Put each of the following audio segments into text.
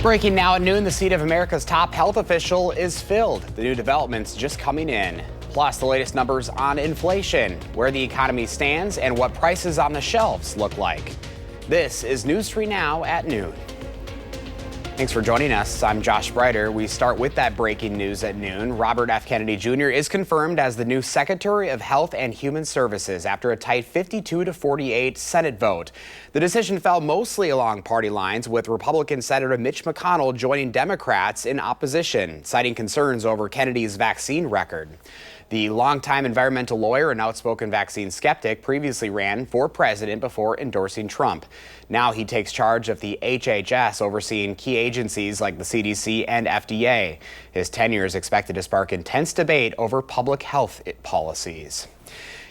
Breaking now at noon, the seat of America's top health official is filled. The new developments just coming in. Plus, the latest numbers on inflation, where the economy stands, and what prices on the shelves look like. This is News 3 Now at noon. Thanks for joining us. I'm Josh Breiter. We start with that breaking news at noon. Robert F. Kennedy Jr. is confirmed as the new Secretary of Health and Human Services after a tight 52-48 Senate vote. The decision fell mostly along party lines, with Republican Senator Mitch McConnell joining Democrats in opposition, citing concerns over Kennedy's vaccine record. The longtime environmental lawyer and outspoken vaccine skeptic previously ran for president before endorsing Trump. Now he takes charge of the HHS, overseeing key agencies like the CDC and FDA. His tenure is expected to spark intense debate over public health policies.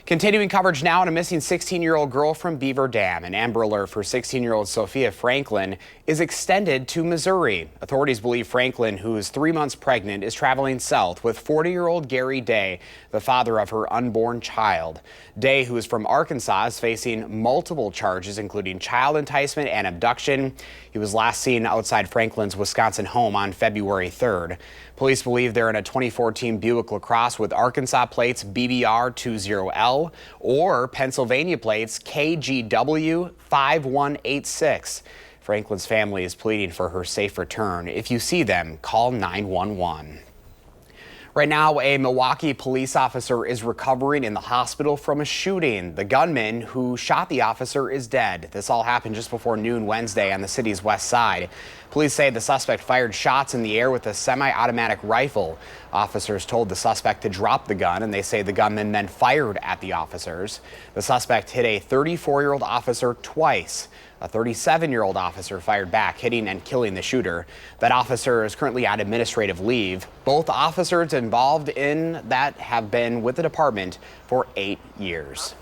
Continuing coverage now on a missing 16-year-old girl from Beaver Dam. An Amber Alert for 16-year-old Sophia Franklin is extended to Missouri. Authorities believe Franklin, who is 3 months pregnant, is traveling south with 40-year-old Gary Day, the father of her unborn child. Day, who is from Arkansas, is facing multiple charges, including child enticement and abduction. He was last seen outside Franklin's Wisconsin home on February 3rd. Police believe they're in a 2014 Buick LaCrosse with Arkansas plates BBR20L or Pennsylvania plates KGW5186. Franklin's family is pleading for her safe return. If you see them, call 911. Right now, a Milwaukee police officer is recovering in the hospital from a shooting. The gunman who shot the officer is dead. This all happened just before noon Wednesday on the city's west side. Police say the suspect fired shots in the air with a semi-automatic rifle. Officers told the suspect to drop the gun, and they say the gunman then fired at the officers. The suspect hit a 34-year-old officer twice. A 37-year-old officer fired back, hitting and killing the shooter. That officer is currently on administrative leave. Both officers involved in that have been with the department for 8 years.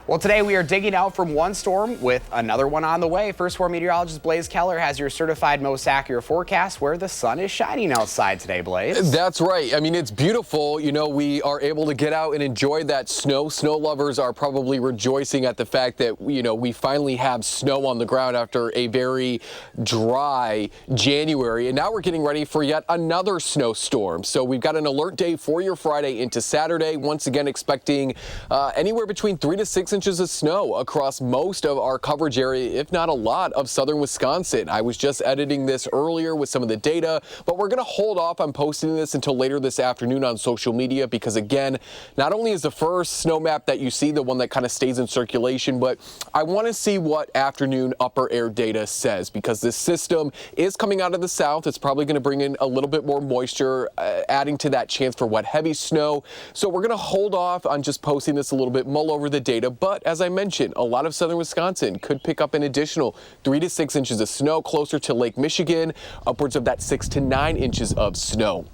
Well, today we are digging out from one storm with another one on the way. First Four meteorologist Blaze Keller has your certified most accurate forecast where the sun is shining outside today, Blaze. That's right. I mean, it's beautiful. You know, we are able to get out and enjoy that snow. Snow lovers are probably rejoicing at the fact that, you know, we finally have snow on the ground after a very dry January. And now we're getting ready for yet another snowstorm. So we've got an alert day for your Friday into Saturday. Once again, expecting anywhere between 3 to 6 inches of snow across most of our coverage area, if not a lot of southern Wisconsin. I was just editing this earlier with some of the data, but we're going to hold off on posting this until later this afternoon on social media because, again, not only is the first snow map that you see the one that kind of stays in circulation, but I want to see what afternoon upper air data says because this system is coming out of the south. It's probably going to bring in a little bit more moisture, adding to that chance for wet, heavy snow. So we're going to hold off on just posting this a little bit, mull over the data. But as I mentioned, a lot of southern Wisconsin could pick up an additional 3 to 6 inches of snow closer to Lake Michigan, upwards of that 6 to 9 inches of snow.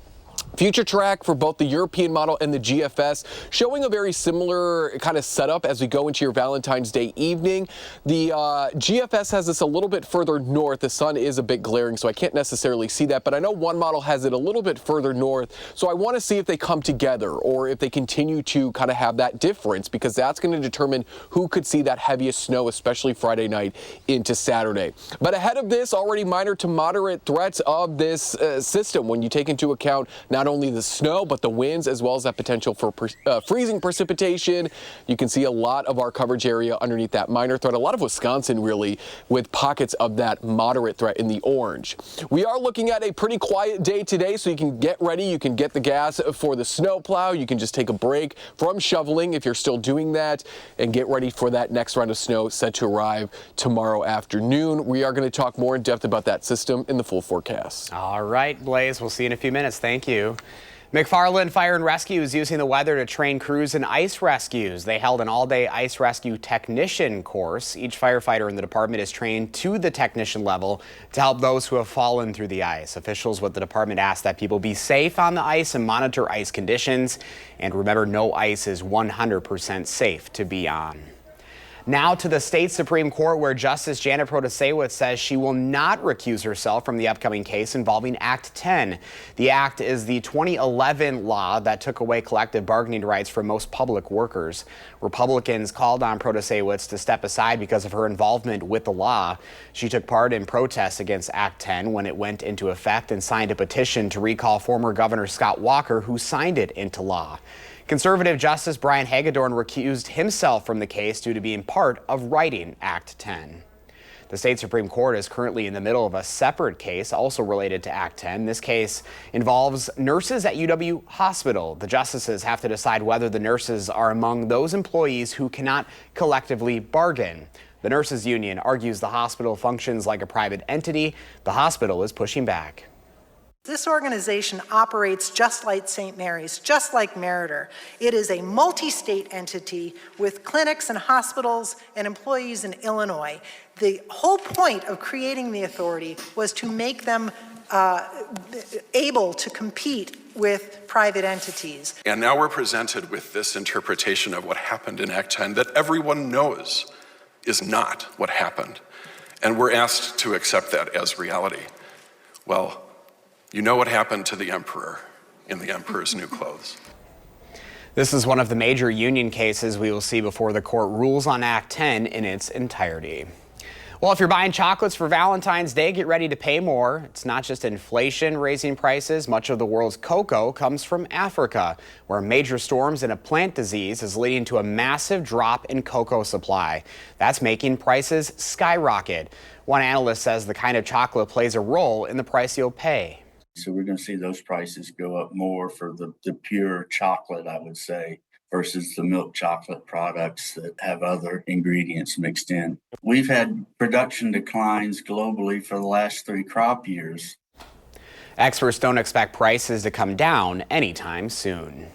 Future track for both the European model and the GFS showing a very similar kind of setup as we go into your Valentine's Day evening. The GFS has this a little bit further north. The sun is a bit glaring, so I can't necessarily see that, but I know one model has it a little bit further north. So I want to see if they come together or if they continue to kind of have that difference because that's going to determine who could see that heaviest snow, especially Friday night into Saturday. But ahead of this, already minor to moderate threats of this system when you take into account not only the snow, but the winds, as well as that potential for freezing precipitation. You can see a lot of our coverage area underneath that minor threat. A lot of Wisconsin, really, with pockets of that moderate threat in the orange. We are looking at a pretty quiet day today, so you can get ready. You can get the gas for the snow plow. You can just take a break from shoveling if you're still doing that and get ready for that next round of snow set to arrive tomorrow afternoon. We are going to talk more in depth about that system in the full forecast. All right, Blaze, we'll see you in a few minutes. Thank you. McFarland Fire and Rescue is using the weather to train crews in ice rescues. They held an all-day ice rescue technician course. Each firefighter in the department is trained to the technician level to help those who have fallen through the ice. Officials with the department ask that people be safe on the ice and monitor ice conditions. And remember, no ice is 100% safe to be on. Now to the state Supreme Court, where Justice Janet Protasewicz says she will not recuse herself from the upcoming case involving Act 10. The act is the 2011 law that took away collective bargaining rights from most public workers. Republicans called on Protasewicz to step aside because of her involvement with the law. She took part in protests against Act 10 when it went into effect and signed a petition to recall former Governor Scott Walker, who signed it into law. Conservative Justice Brian Hagedorn recused himself from the case due to being part of writing Act 10. The state Supreme Court is currently in the middle of a separate case also related to Act 10. This case involves nurses at UW Hospital. The justices have to decide whether the nurses are among those employees who cannot collectively bargain. The nurses union argues the hospital functions like a private entity. The hospital is pushing back. This organization operates just like St. Mary's, just like Meritor. It is a multi-state entity with clinics and hospitals and employees in Illinois. The whole point of creating the authority was to make them able to compete with private entities. And now we're presented with this interpretation of what happened in Act 10 that everyone knows is not what happened. And we're asked to accept that as reality. Well, you know what happened to the emperor in the emperor's new clothes. This is one of the major union cases we will see before the court rules on Act 10 in its entirety. Well, if you're buying chocolates for Valentine's Day, get ready to pay more. It's not just inflation raising prices. Much of the world's cocoa comes from Africa, where major storms and a plant disease is leading to a massive drop in cocoa supply. That's making prices skyrocket. One analyst says the kind of chocolate plays a role in the price you'll pay. So we're going to see those prices go up more for the pure chocolate, I would say, versus the milk chocolate products that have other ingredients mixed in. We've had production declines globally for the last 3 crop years. Experts don't expect prices to come down anytime soon.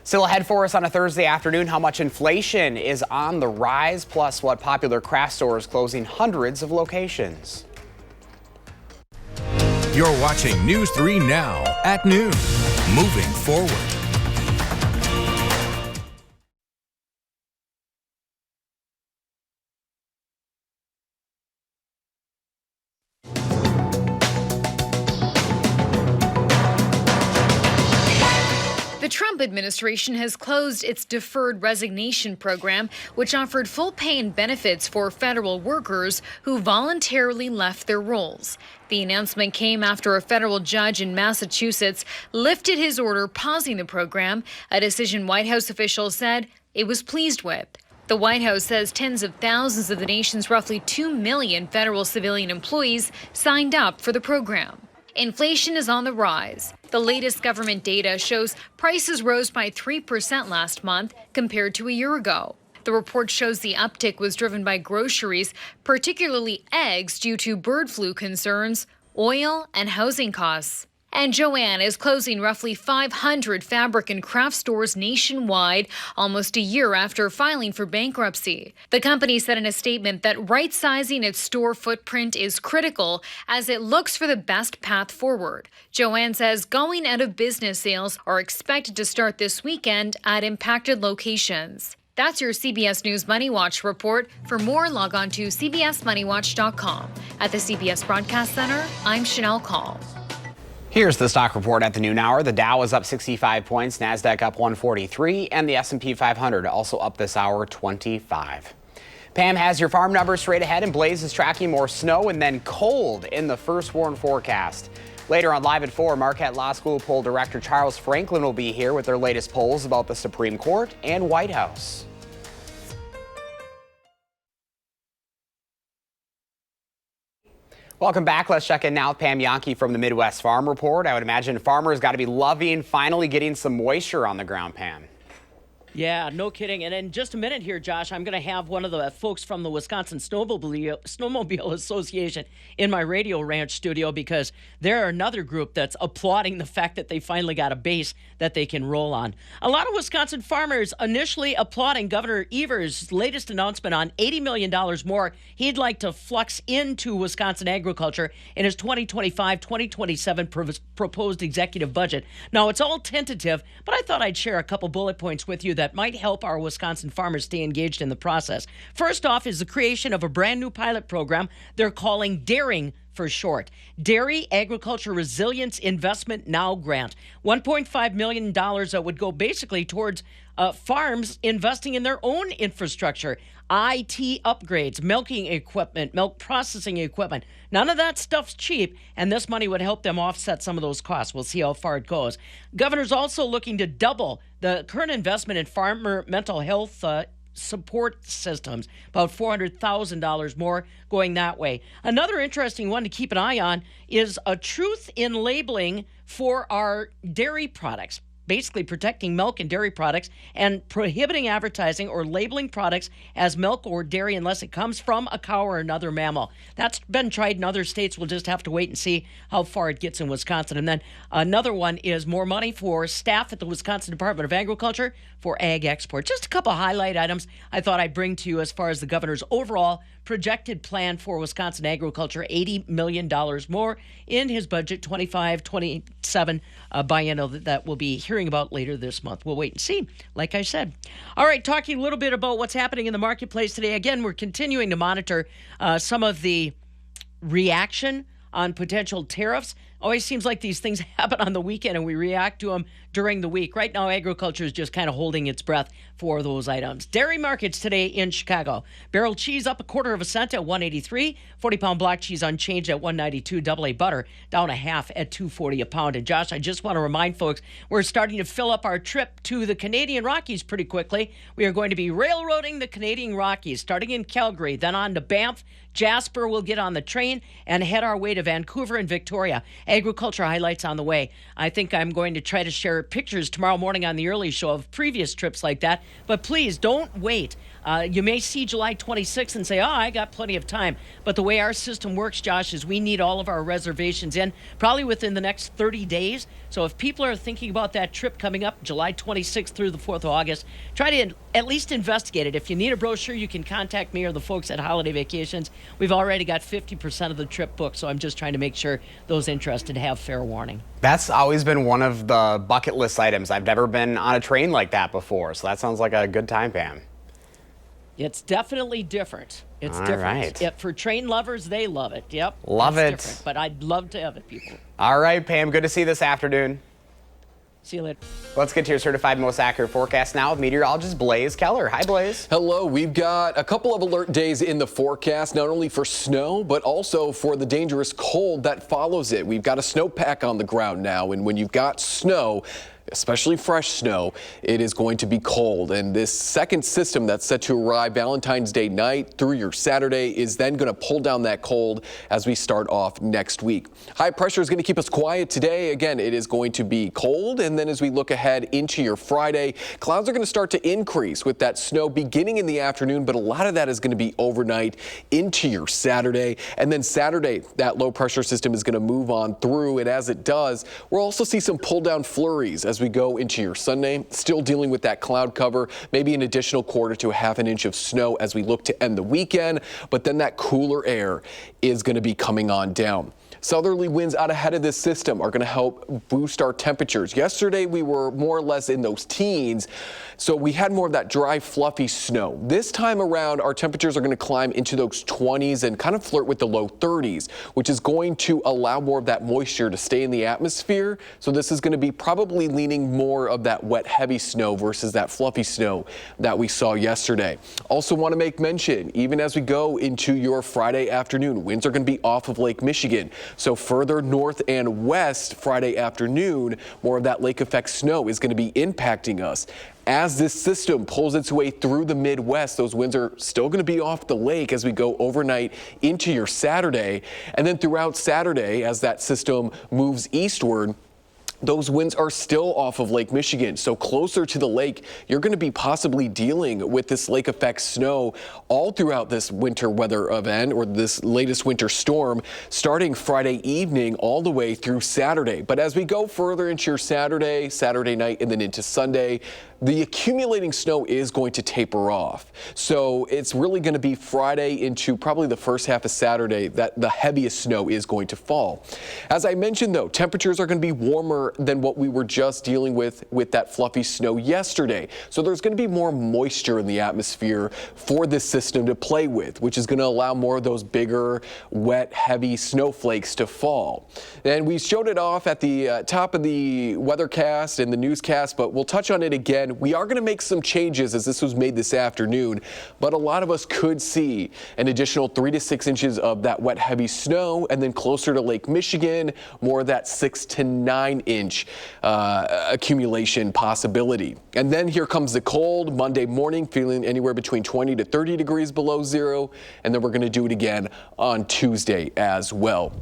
Still ahead for us on a Thursday afternoon, how much inflation is on the rise, plus what popular craft stores closing hundreds of locations. You're watching News 3 Now at noon. Moving forward. The Trump administration has closed its deferred resignation program, which offered full pay and benefits for federal workers who voluntarily left their roles. The announcement came after a federal judge in Massachusetts lifted his order pausing the program, a decision White House officials said it was pleased with. The White House says tens of thousands of the nation's roughly 2 million federal civilian employees signed up for the program. Inflation is on the rise. The latest government data shows prices rose by 3% last month compared to a year ago. The report shows the uptick was driven by groceries, particularly eggs, due to bird flu concerns, oil, and housing costs. And Joann is closing roughly 500 fabric and craft stores nationwide, almost a year after filing for bankruptcy. The company said in a statement that right-sizing its store footprint is critical as it looks for the best path forward. Joann says going out of business sales are expected to start this weekend at impacted locations. That's your CBS News Money Watch report. For more, log on to cbsmoneywatch.com. At the CBS Broadcast Center, I'm Chanel Call. Here's the stock report at the noon hour. The Dow is up 65 points, NASDAQ up 143, and the S&P 500 also up this hour 25. Pam has your farm numbers straight ahead, and Blaze is tracking more snow and then cold in the first warn forecast. Later on Live at 4, Marquette Law School poll director Charles Franklin will be here with their latest polls about the Supreme Court and White House. Welcome back. Let's check in now with Pam Yankee from the Midwest Farm Report. I would imagine farmers got to be loving finally getting some moisture on the ground, Pam. Yeah, no kidding. And in just a minute here, Josh, I'm going to have one of the folks from the Wisconsin Snowmobile Association in my Radio Ranch studio, because they're another group that's applauding the fact that they finally got a base that they can roll on. A lot of Wisconsin farmers initially applauding Governor Evers' latest announcement on $80 million more he'd like to flux into Wisconsin agriculture in his 2025-2027 proposed executive budget. Now, it's all tentative, but I thought I'd share a couple bullet points with you that might help our Wisconsin farmers stay engaged in the process. First off is the creation of a brand new pilot program they're calling Daring for short. Dairy Agriculture Resilience Investment Now Grant. $1.5 million that would go basically towards farms investing in their own infrastructure, IT upgrades, milking equipment, milk processing equipment. None of that stuff's cheap, and this money would help them offset some of those costs. We'll see how far it goes. Governor's also looking to double the current investment in farmer mental health support systems, about $400,000 more going that way. Another interesting one to keep an eye on is a truth in labeling for our dairy products, basically protecting milk and dairy products and prohibiting advertising or labeling products as milk or dairy unless it comes from a cow or another mammal. That's been tried in other states. We'll just have to wait and see how far it gets in Wisconsin. And then another one is more money for staff at the Wisconsin Department of Agriculture for ag export. Just a couple highlight items I thought I'd bring to you as far as the governor's overall projected plan for Wisconsin agriculture, $80 million more in his budget, 25-27 biennial that we'll be hearing about later this month. We'll wait and see, like I said. All right, talking a little bit about what's happening in the marketplace today. Again, we're continuing to monitor some of the reaction on potential tariffs. Always seems like these things happen on the weekend and we react to them during the week. Right now, agriculture is just kind of holding its breath for those items. Dairy markets today in Chicago. Barrel cheese up 1/4 cent at $1.83. 40-pound block cheese unchanged at $1.92. Double A butter down 1/2 at $2.40 a pound. And Josh, I just want to remind folks, we're starting to fill up our trip to the Canadian Rockies pretty quickly. We are going to be railroading the Canadian Rockies, starting in Calgary, then on to Banff. Jasper will get on the train and head our way to Vancouver and Victoria. Agriculture highlights on the way. I think I'm going to try to share pictures tomorrow morning on the early show of previous trips like that. But please don't wait. You may see July 26th and say, I got plenty of time. But the way our system works, Josh, is we need all of our reservations in probably within the next 30 days. So if people are thinking about that trip coming up July 26th through the 4th of August, try to at least investigate it. If you need a brochure, you can contact me or the folks at Holiday Vacations. We've already got 50% of the trip booked, so I'm just trying to make sure those interested have fair warning. That's always been one of the bucket list items. I've never been on a train like that before, so that sounds like a good time, Pam. It's definitely different. It's All different. right. Yeah, for train lovers, they love it. Yep. Love it. Different, but I'd love to have it, people. All right, Pam, good to see you this afternoon. See you later. Let's get to your certified most accurate forecast now with meteorologist Blaze Keller. Hi, Blaze. Hello. We've got a couple of alert days in the forecast, not only for snow, but also for the dangerous cold that follows it. We've got a snowpack on the ground now, and when you've got snow, especially fresh snow, it is going to be cold. And this second system that's set to arrive Valentine's Day night through your Saturday is then going to pull down that cold as we start off next week. High pressure is going to keep us quiet today. Again, it is going to be cold. And then as we look ahead into your Friday, clouds are going to start to increase with that snow beginning in the afternoon, but a lot of that is going to be overnight into your Saturday. And then Saturday, that low pressure system is going to move on through. And as it does, we'll also see some pull down flurries as we go into your Sunday. Still dealing with that cloud cover, maybe an additional 1/4 to 1/2 inch of snow as we look to end the weekend, but then that cooler air is going to be coming on down. Southerly winds out ahead of this system are going to help boost our temperatures. Yesterday, we were more or less in those teens, so we had more of that dry, fluffy snow. This time around, our temperatures are going to climb into those 20s and kind of flirt with the low 30s, which is going to allow more of that moisture to stay in the atmosphere. So this is going to be probably leaning more of that wet, heavy snow versus that fluffy snow that we saw yesterday. Also want to make mention, even as we go into your Friday afternoon, winds are going to be off of Lake Michigan. So further north and west Friday afternoon, more of that lake effect snow is going to be impacting us. As this system pulls its way through the Midwest, those winds are still going to be off the lake as we go overnight into your Saturday. And then throughout Saturday, as that system moves eastward, those winds are still off of Lake Michigan. So closer to the lake, you're going to be possibly dealing with this lake effect snow all throughout this winter weather event or this latest winter storm starting Friday evening all the way through Saturday. But as we go further into your Saturday night, and then into Sunday, the accumulating snow is going to taper off. So it's really going to be Friday into probably the first half of Saturday that the heaviest snow is going to fall. As I mentioned, though, temperatures are going to be warmer colder than what we were just dealing with that fluffy snow yesterday. So there's going to be more moisture in the atmosphere for this system to play with, which is going to allow more of those bigger, wet, heavy snowflakes to fall. And we showed it off at the top of the weathercast and the newscast, but we'll touch on it again. We are going to make some changes as this was made this afternoon, but a lot of us could see an additional 3 to 6 inches of that wet, heavy snow, and then closer to Lake Michigan, more of that 6 to 9 inch accumulation possibility. And then here comes the cold Monday morning, feeling anywhere between 20 to 30 degrees below zero, and then we're going to do it again on Tuesday as well.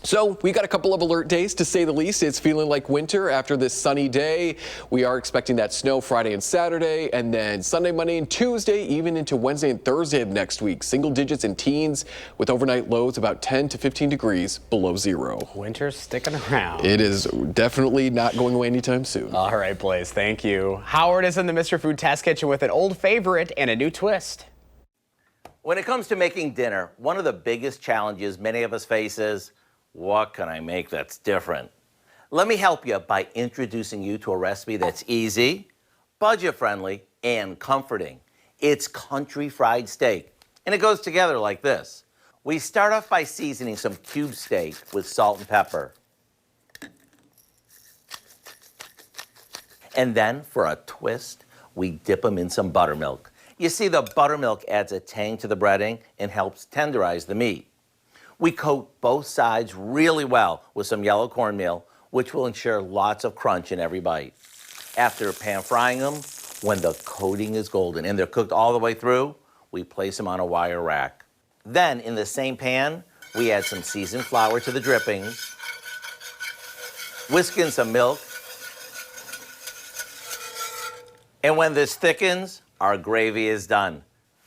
So we got a couple of alert days, to say the least. It's feeling like winter after this sunny day. We are expecting that snow Friday and Saturday, and then Sunday, Monday, and Tuesday, even into Wednesday and Thursday of next week. Single digits and teens with overnight lows about 10 to 15 degrees below zero. Winter's sticking around. It is definitely not going away anytime soon. All right, Blaze, thank you. Howard is in the Mr. Food Test Kitchen with an old favorite and a new twist. When it comes to making dinner, one of the biggest challenges many of us face is, what can I make that's different? Let me help you by introducing you to a recipe that's easy, budget-friendly, and comforting. It's country fried steak, and it goes together like this. We start off by seasoning some cube steak with salt and pepper. And then, for a twist, we dip them in some buttermilk. You see, the buttermilk adds a tang to the breading and helps tenderize the meat. We coat both sides really well with some yellow cornmeal, which will ensure lots of crunch in every bite. After pan frying them, when the coating is golden and they're cooked all the way through, we place them on a wire rack. Then, in the same pan, we add some seasoned flour to the drippings, whisk in some milk, and when this thickens, our gravy is done.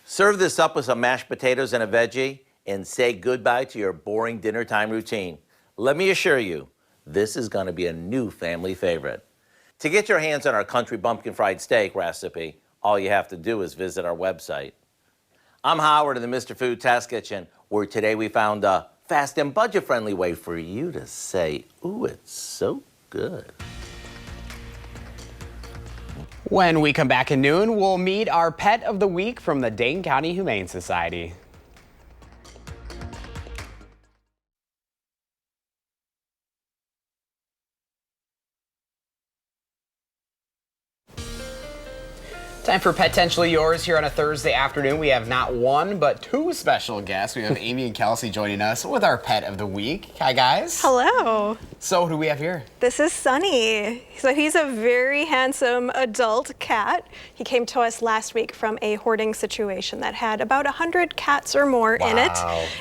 Serve this up with some mashed potatoes and a veggie, and say goodbye to your boring dinner time routine. Let me assure you, this is going to be a new family favorite. To get your hands on our country bumpkin fried steak recipe, all you have to do is visit our website. I'm Howard in the Mr. Food Test Kitchen, where today we found a fast and budget-friendly way for you to say, ooh, it's so good. When we come back at noon, we'll meet our pet of the week from the Dane County Humane Society. Time for Potentially Yours here on a Thursday afternoon. We have not one, but two special guests. We have Amy and Kelsey joining us with our pet of the week. Hi, guys. Hello. So who do we have here? This is Sunny. So he's a very handsome adult cat. He came to us last week from a hoarding situation that had about 100 cats or more in it.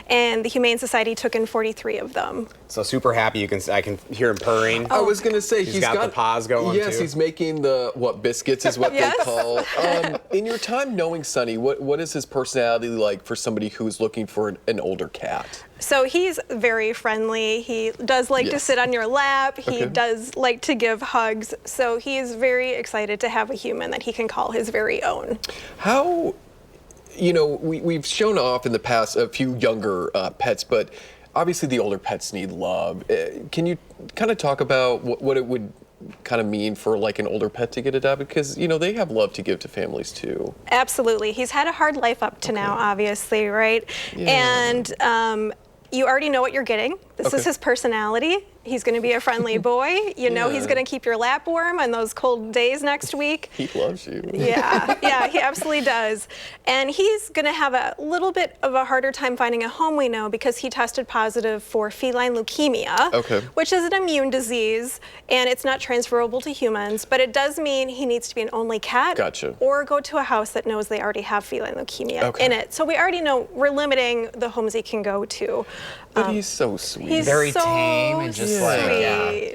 And the Humane Society took in 43 of them. So super happy. I can hear him purring. I was going to say, he's got the paws going yes, too. He's making the, biscuits is what they call. In your time knowing Sunny, what is his personality like for somebody who's looking for an older cat? So he's very friendly. He does like to sit on your lap. He does like to give hugs. So he's very excited to have a human that he can call his very own. How, we've shown off in the past a few younger pets, but obviously the older pets need love. Can you kind of talk about what it would kind of mean for like an older pet to get adopted? Because, they have love to give to families too. Absolutely. He's had a hard life up to now, obviously, right? Yeah. And you already know what you're getting. This is his personality. He's going to be a friendly boy. You know he's going to keep your lap warm on those cold days next week. He loves you. Yeah, he absolutely does. And he's going to have a little bit of a harder time finding a home, we know, because he tested positive for feline leukemia, which is an immune disease, and it's not transferable to humans, but it does mean he needs to be an only cat or go to a house that knows they already have feline leukemia in it. So we already know we're limiting the homes he can go to. But he's so sweet. He's very so tame and just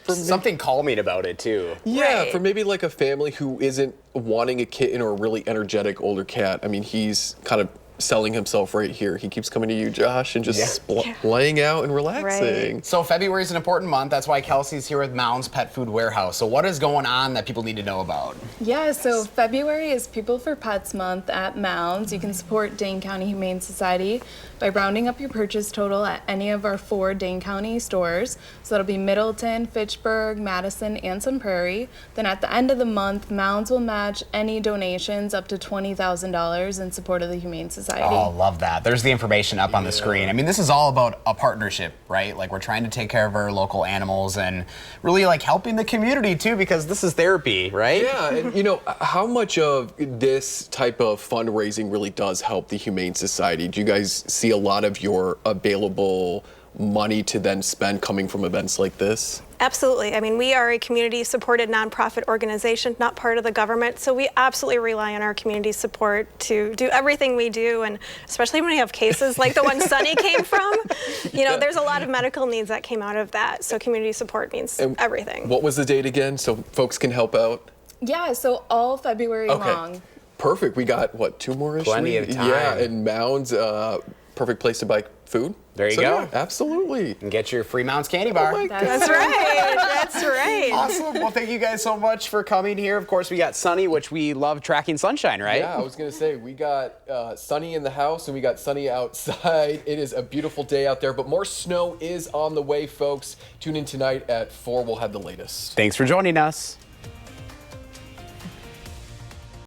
something calming about it too. Yeah, for maybe like a family who isn't wanting a kitten or a really energetic older cat. I mean, he's kind of selling himself right here. He keeps coming to you, Josh, and just laying out and relaxing. So February is an important month. That's why Kelsey's here with Mounds Pet Food Warehouse. So what is going on that people need to know about? Yeah, so February is People for Pets Month at Mounds. You can support Dane County Humane Society by rounding up your purchase total at any of our 4 Dane County stores. So that'll be Middleton, Fitchburg, Madison, and Sun Prairie. Then at the end of the month, Mounds will match any donations up to $20,000 in support of the Humane Society. Oh, love that. There's the information up on the screen. I mean, this is all about a partnership, right? Like, we're trying to take care of our local animals and really like helping the community too, because this is therapy, right? Yeah, and you know, how much of this type of fundraising really does help the Humane Society? Do you guys see a lot of your available money to then spend coming from events like this? Absolutely. I mean, we are a community-supported nonprofit organization, not part of the government, so we absolutely rely on our community support to do everything we do, and especially when we have cases like the one Sunny came from. You know, there's a lot of medical needs that came out of that, so community support means everything. What was the date again, so folks can help out? Yeah, so all February long. Perfect. We got, what, 2 more-ish? Plenty of time. Yeah, and Mounds, perfect place to buy food. There you go. Yeah, absolutely. And get your free Mounds candy bar. That's right. That's right. Awesome. Well, thank you guys so much for coming here. Of course, we got Sunny, which we love tracking sunshine, right? Yeah, I was going to say, we got Sunny in the house and we got Sunny outside. It is a beautiful day out there, but more snow is on the way, folks. Tune in tonight at 4. We'll have the latest. Thanks for joining us.